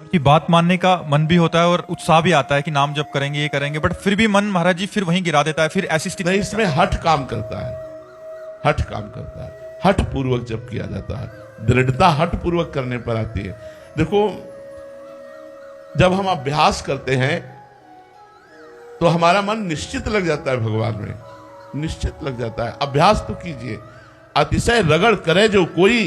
कि बात मानने का मन भी होता है और उत्साह भी आता है कि नाम जप करेंगे, ये करेंगे, बट फिर भी मन महाराज जी फिर वहीं गिरा देता है। फिर ऐसी स्थिति नहीं, इसमें हठ काम करता है, हठ काम करता है। हठ पूर्वक जब किया जाता है, दृढ़ता हठ पूर्वक करने पर आती है। देखो, जब हम अभ्यास करते हैं तो हमारा मन निश्चित लग जाता है, भगवान में निश्चित लग जाता है। अभ्यास तो कीजिए। अतिशय रगड़ करे जो कोई,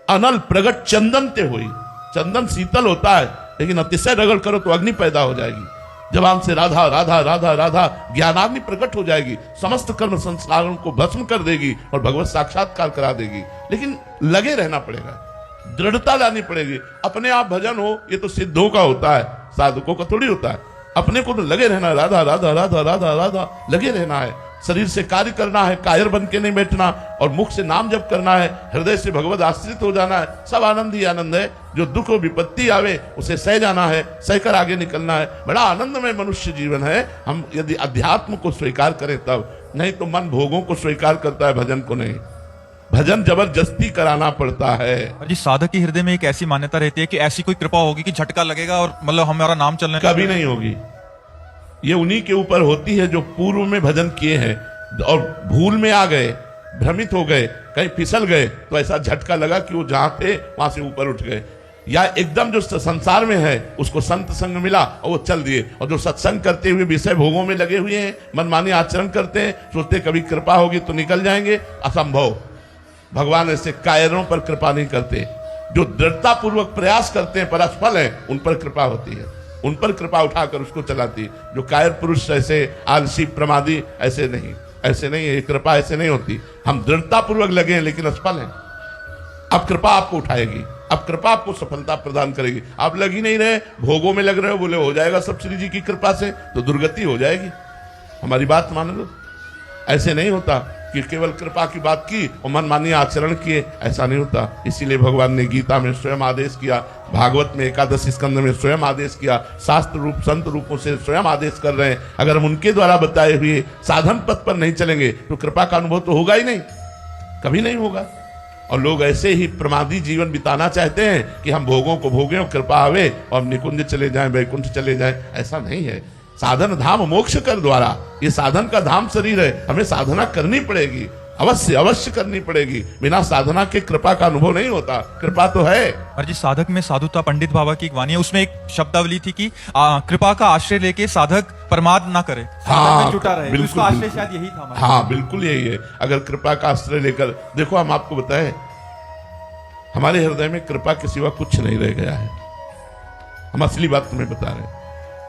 अनल प्रगट चंदन ते होई। चंदन शीतल होता है, लेकिन अतिशय रगड़ करो तो अग्नि पैदा हो जाएगी। जबान से राधा राधा राधा राधा ज्ञानाग्नि प्रकट हो जाएगी, समस्त कर्म संस्कारों को भस्म कर देगी और भगवत साक्षात्कार करा देगी। लेकिन लगे रहना पड़ेगा, दृढ़ता लानी पड़ेगी। अपने आप भजन हो ये तो सिद्धों का होता है, साधकों का थोड़ी होता है। अपने को तो लगे रहना, राधा राधा राधा राधा राधा लगे रहना है। शरीर से कार्य करना है, कायर बन के नहीं बैठना, और मुख से नाम जप करना है, हृदय से भगवत आश्रित हो जाना है। सब आनंद ही आनंद है। जो दुख और विपत्ति आवे उसे सह जाना है, सहकर आगे निकलना है। बड़ा आनंदमय मनुष्य जीवन है। हम यदि अध्यात्म को स्वीकार करें तब, नहीं तो मन भोगों को स्वीकार करता है, भजन को नहीं। भजन जबरदस्ती कराना पड़ता है। और जी साधक के हृदय में एक ऐसी मान्यता रहती है कि ऐसी कोई कृपा होगी कि झटका लगेगा और मतलब हमारा नाम चलने कभी नहीं होगी। ये उन्हीं के ऊपर होती है जो पूर्व में भजन किए हैं और भूल में आ गए, भ्रमित हो गए, कहीं फिसल गए, तो ऐसा झटका लगा कि वो जहां थे वहां से ऊपर उठ गए। या एकदम जो संसार में है उसको संत संग मिला और वो चल दिए, और जो सत्संग करते हुए विषय भोगों में लगे हुए हैं, मनमानी आचरण करते हैं, सोचते कभी कृपा होगी तो निकल जाएंगे, असंभव। भगवान ऐसे कायरों पर कृपा नहीं करते। जो दृढ़ता पूर्वक प्रयास करते हैं पर असफल है, उन पर कृपा होती है, उन पर कृपा उठाकर उसको चलाती है। जो कायर पुरुष ऐसे आलसी प्रमादी ऐसे नहीं, ऐसे नहीं है, कृपा ऐसे नहीं होती। हम दृढ़ता पूर्वक लगे हैं लेकिन असफल हैं। अब कृपा आपको उठाएगी, अब कृपा आपको सफलता प्रदान करेगी। आप लग ही नहीं रहे, भोगों में लग रहे हो, बोले हो जाएगा सब श्री जी की कृपा से, तो दुर्गति हो जाएगी। हमारी बात मान लो। ऐसे नहीं होता कि केवल कृपा की बात की और मनमानी आचरण किए, ऐसा नहीं होता। इसीलिए भगवान ने गीता में स्वयं आदेश किया, भागवत में 11 स्कंद में स्वयं आदेश किया, शास्त्र रूप संत रूपों से स्वयं आदेश कर रहे हैं। अगर हम उनके द्वारा बताए हुए साधन पथ पर नहीं चलेंगे तो कृपा का अनुभव तो होगा ही नहीं, कभी नहीं होगा। और लोग ऐसे ही प्रमादी जीवन बिताना चाहते हैं कि हम भोगों को भोगें और कृपा आवे और हम निकुंज चले जाएं, वैकुंठ चले जाएं। ऐसा नहीं है। साधन धाम मोक्ष कर द्वारा, ये साधन का धाम शरीर है। हमें साधना करनी पड़ेगी, अवश्य अवश्य करनी पड़ेगी। बिना साधना के कृपा का अनुभव नहीं होता। कृपा तो है। और जी साधक में साधुता, पंडित बाबा की एक वाणी है, उसमें एक शब्दावली थी कि कृपा का आश्रय लेके साधक प्रमाद ना करे, साधक में जुटा रहे। उसका आश्रय शायद यही था। हाँ, बिल्कुल यही है। अगर कृपा का आश्रय लेकर देखो, हम आपको बताएं, हमारे हृदय में कृपा के सिवा कुछ नहीं रह गया है। हम असली बात तुम्हें बता रहे हैं,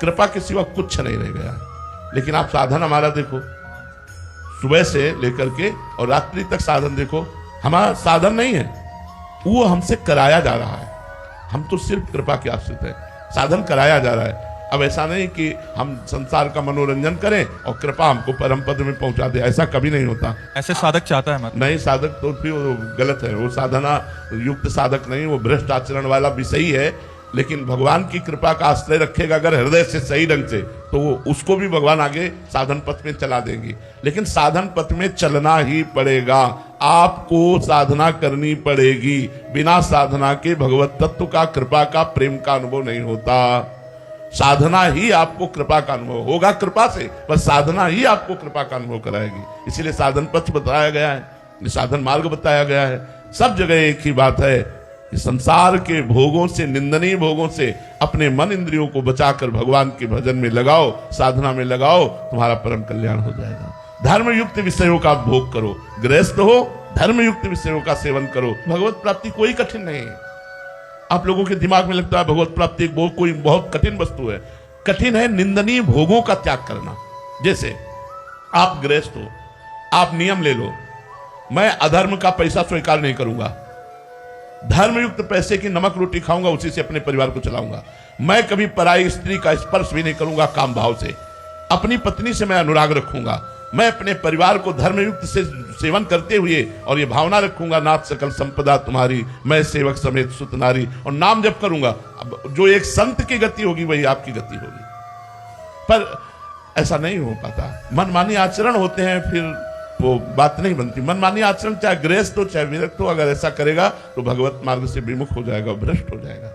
कृपा के सिवा कुछ नहीं रह गया है। लेकिन आप साधन हमारा देखो, सुबह से लेकर के और रात्रि तक साधन देखो। हमारा साधन नहीं है, वो हमसे कराया जा रहा है। हम तो सिर्फ कृपा के आश्रित है, साधन कराया जा रहा है। अब ऐसा नहीं कि हम संसार का मनोरंजन करें और कृपा हमको परम पद में पहुंचा दे, ऐसा कभी नहीं होता। ऐसे साधक चाहता है नहीं, साधक तो फिर वो गलत है, वो साधना युक्त साधक नहीं, वो भ्रष्ट आचरण वाला विषयी है। लेकिन भगवान की कृपा का आश्रय रखेगा अगर हृदय से सही ढंग से, तो वो उसको भी भगवान आगे साधन पथ में चला देंगे। लेकिन साधन पथ में चलना ही पड़ेगा, आपको साधना करनी पड़ेगी। बिना साधना के भगवत तत्व का, कृपा का, प्रेम का अनुभव नहीं होता। साधना ही आपको कृपा का अनुभव होगा, कृपा से, पर साधना ही आपको कृपा का अनुभव कराएगी। इसीलिए साधन पथ बताया गया है, साधन मार्ग बताया गया है। सब जगह एक ही बात है कि संसार के भोगों से, निंदनीय भोगों से अपने मन इंद्रियों को बचाकर भगवान के भजन में लगाओ, साधना में लगाओ, तुम्हारा परम कल्याण हो जाएगा। धर्म युक्त विषयों का भोग करो, गृहस्थ हो, धर्म युक्त विषयों का सेवन करो। भगवत प्राप्ति कोई कठिन नहीं है। आप लोगों के दिमाग में लगता है भगवत प्राप्ति कोई बहुत कठिन वस्तु है। कठिन है निंदनीय भोगों का त्याग करना। जैसे आप गृहस्थ हो, आप नियम ले लो, मैं अधर्म का पैसा स्वीकार नहीं करूंगा, धर्मयुक्त पैसे की नमक रोटी खाऊंगा, उसी से अपने परिवार को चलाऊंगा। मैं कभी पराई स्त्री का स्पर्श भी नहीं करूंगा काम भाव से, अपनी पत्नी से मैं अनुराग रखूंगा। मैं अपने परिवार को धर्मयुक्त से सेवन करते हुए और ये भावना रखूंगा, नाथ सकल संपदा तुम्हारी, मैं सेवक समेत सुत नारी, और नाम जप करूंगा। अब जो एक संत की गति होगी वही आपकी गति होगी। पर ऐसा नहीं हो पाता, मनमानी आचरण होते हैं, फिर वो बात नहीं बनती। मनमानी आचरण चाहे गृहस्थ हो चाहे विरक्त हो, अगर ऐसा करेगा तो भगवत मार्ग से विमुख हो जाएगा, भ्रष्ट हो जाएगा।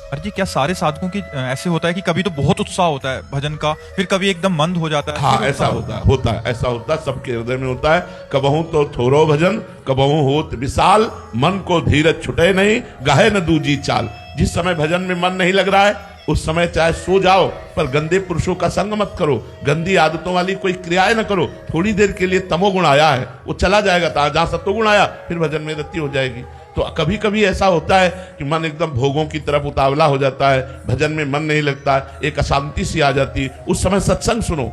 अरे जी, क्या सारे साधकों की ऐसे होता है कि कभी तो बहुत उत्साह होता है भजन का, फिर कभी एकदम मंद हो जाता है? हाँ, फिर ऐसा उत्साह होता है, ऐसा होता है, सबके हृदय में होता है। कबहू तो थोरो भजन, कबहू होत विशाल, मन को धीरज छुटे नहीं, गाहे न दूजी चाल। जिस समय भजन में मन नहीं लग रहा है उस समय चाहे सो जाओ, पर गंदे पुरुषों का संग मत करो, गंदी आदतों वाली कोई क्रियाएं न करो। थोड़ी देर के लिए तमोगुण आया है वो चला जाएगा, जहां सत्वगुण आया फिर भजन में रति हो जाएगी। तो कभी कभी ऐसा होता है कि मन एकदम भोगों की तरफ उतावला हो जाता है, भजन में मन नहीं लगता, एक अशांति सी आ जाती है। उस समय सत्संग सुनो,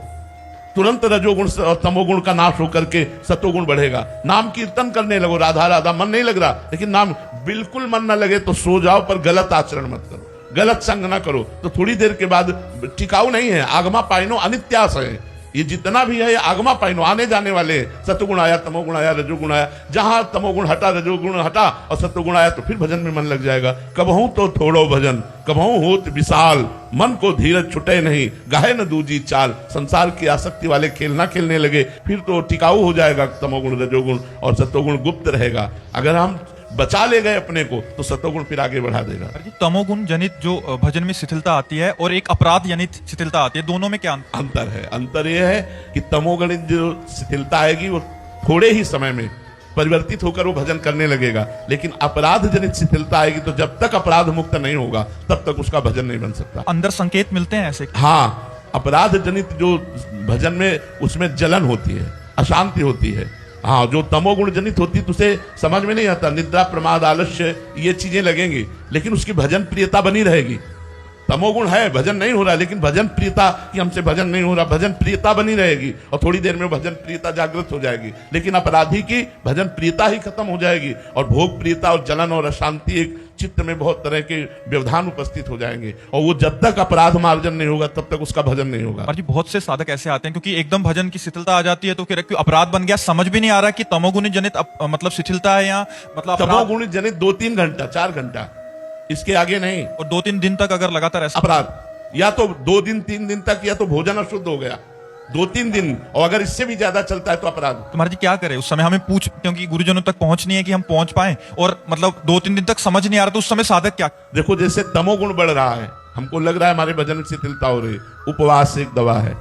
तुरंत रजोगुण और तमोगुण का नाश होकर के सत्वगुण बढ़ेगा। नाम कीर्तन करने लगो, राधा राधा, मन नहीं लग रहा, लेकिन नाम बिल्कुल मन न लगे तो सो जाओ, पर गलत आचरण मत करो, गलत संग ना करो। तो थोड़ी देर के बाद टिकाऊ नहीं है, आगमा पाइनो अनित्यास है। ये जितना भी है ये आगमा पाइनो, आने जाने वाले। सत्वगुण आया, तमोगुण आया, रजोगुण आया, जहां तमोगुण हटा, रजोगुण हटा और सत्वगुण आया तो फिर भजन में मन लग जाएगा। कबहू तो थोड़ो भजन, कबहू होत विशाल, मन को धीरज छुटे नहीं, गाहे न दूजी चाल। संसार की आसक्ति वाले खेल ना खेलने लगे, फिर तो टिकाऊ हो जाएगा तमोगुण, रजोगुण, और सत्वगुण गुप्त रहेगा। अगर हम बचा ले गए अपने को तो सत्वगुण फिर आगे बढ़ा देगा। तमोगुण जनित जो भजन में शिथिलता आती है और एक अपराध जनित शिथिलता आती है, दोनों में क्या अंतर है? अंतर यह है कि तमोगुणित जो शिथिलता आएगी वो थोड़े ही समय में परिवर्तित होकर वो भजन करने लगेगा, लेकिन अपराध जनित शिथिलता आएगी तो जब तक अपराध मुक्त नहीं होगा तब तक उसका भजन नहीं बन सकता। अंदर संकेत मिलते हैं ऐसे? हाँ, अपराध जनित जो भजन में उसमें जलन होती है, अशांति होती है। हाँ, जो तमोगुण जनित होती है तो उसे समझ में नहीं आता, निद्रा, प्रमाद, आलस्य ये चीजें लगेंगी, लेकिन उसकी भजन प्रियता बनी रहेगी। तमोगुण है, भजन नहीं हो रहा, लेकिन भजन प्रियता कि हमसे भजन नहीं हो रहा, भजन प्रियता बनी रहेगी और थोड़ी देर में भजन प्रियता जागृत हो जाएगी। लेकिन अपराधी की भजन प्रियता ही खत्म हो जाएगी और भोग प्रियता और जलन और अशांति, एक चित्त में बहुत तरह के व्यवधान उपस्थित हो जाएंगे, और वो जब तक अपराध मार्जन नहीं होगा तब तक उसका भजन नहीं होगा। जी, बहुत से साधक ऐसे आते हैं क्योंकि एकदम भजन की शिथिलता आ जाती है तो फिर अपराध बन गया, समझ भी नहीं आ रहा कि तमोगुण जनित मतलब शिथिलता है या मतलब तमोगुण जनित 2-3 घंटा 4 घंटा, इसके आगे नहीं। और 2-3 दिन तक अगर लगातार ऐसा अपराध, या तो 2 दिन 3 दिन तक, या तो भोजन अशुद्ध हो गया 2-3 दिन, और अगर इससे भी ज्यादा चलता है तो अपराध। तुम्हारा जी क्या करे उस समय? हमें क्योंकि गुरुजनों तक पहुंचनी है कि हम पहुंच पाए, और मतलब 2-3 दिन तक समझ नहीं आ रहा तो उस समय साधक क्या? देखो, जैसे तमोगुण बढ़ रहा है, हमको लग रहा है हमारे भजन में शिथिलता हो रही, उपवास एक दवा है,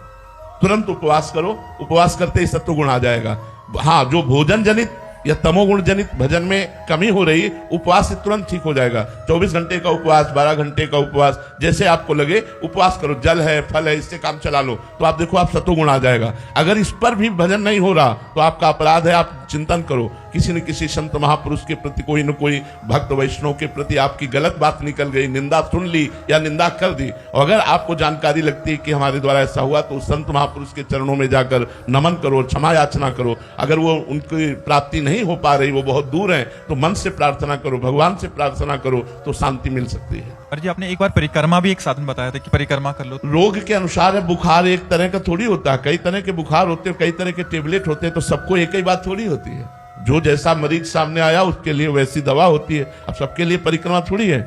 तुरंत उपवास करो, उपवास करते ही सत्वगुण आ जाएगा। हाँ, जो भोजन जनित या तमोगुण जनित भजन में कमी हो रही, उपवास से तुरंत ठीक हो जाएगा। 24 घंटे का उपवास, 12 घंटे का उपवास, जैसे आपको लगे उपवास करो, जल है, फल है, इससे काम चला लो, तो आप देखो आप सत्वगुण आ जाएगा। अगर इस पर भी भजन नहीं हो रहा तो आपका अपराध है, आप चिंतन करो, किसी न किसी संत महापुरुष के प्रति, कोई न कोई भक्त वैष्णव के प्रति आपकी गलत बात निकल गई, निंदा सुन ली या निंदा कर दी, और अगर आपको जानकारी लगती है कि हमारे द्वारा ऐसा हुआ तो संत महापुरुष के चरणों में जाकर नमन करो, क्षमा याचना करो। अगर वो उनकी प्राप्ति नहीं हो पा रही, वो बहुत दूर है, तो मन से प्रार्थना करो, भगवान से प्रार्थना करो, तो शांति मिल सकती है। अरे जी, आपने एक बार परिक्रमा भी एक साधन बताया था कि परिक्रमा कर लो। रोग के अनुसार है, बुखार एक तरह का थोड़ी होता है, कई तरह के बुखार होते हैं, कई तरह के टेबलेट होते हैं, तो सबको एक ही बात थोड़ी होती है। जो जैसा मरीज सामने आया उसके लिए वैसी दवा होती है। अब सबके लिए परिक्रमा थोड़ी है।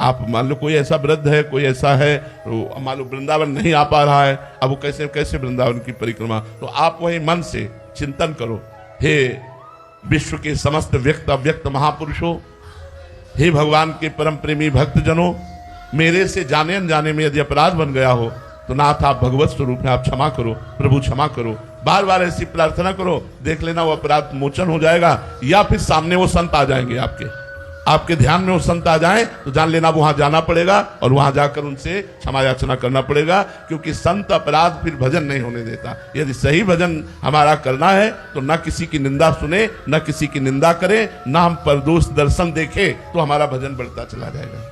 आप मान लो कोई ऐसा वृद्ध है, कोई ऐसा है, तो मान लो वृंदावन नहीं आ पा रहा है, अब वो कैसे वृंदावन की परिक्रमा, तो आप वही मन से चिंतन करो, हे विश्व के समस्त व्यक्त अव्यक्त महापुरुषों, हे भगवान के परम प्रेमी भक्तजनों, मेरे से जाने अनजाने में यदि अपराध बन गया हो तो नाथ आप भगवत स्वरूप में आप क्षमा करो, प्रभु क्षमा करो। बार बार ऐसी प्रार्थना करो, देख लेना वो अपराध मोचन हो जाएगा। या फिर सामने वो संत आ जाएंगे, आपके ध्यान में वो संत आ जाएं तो जान लेना वहां जाना पड़ेगा और वहां जाकर उनसे क्षमा याचना करना पड़ेगा, क्योंकि संत अपराध फिर भजन नहीं होने देता। यदि सही भजन हमारा करना है तो न किसी की निंदा सुने, न किसी की निंदा करे, न हम परदोष दर्शन देखे, तो हमारा भजन बढ़ता चला जाएगा।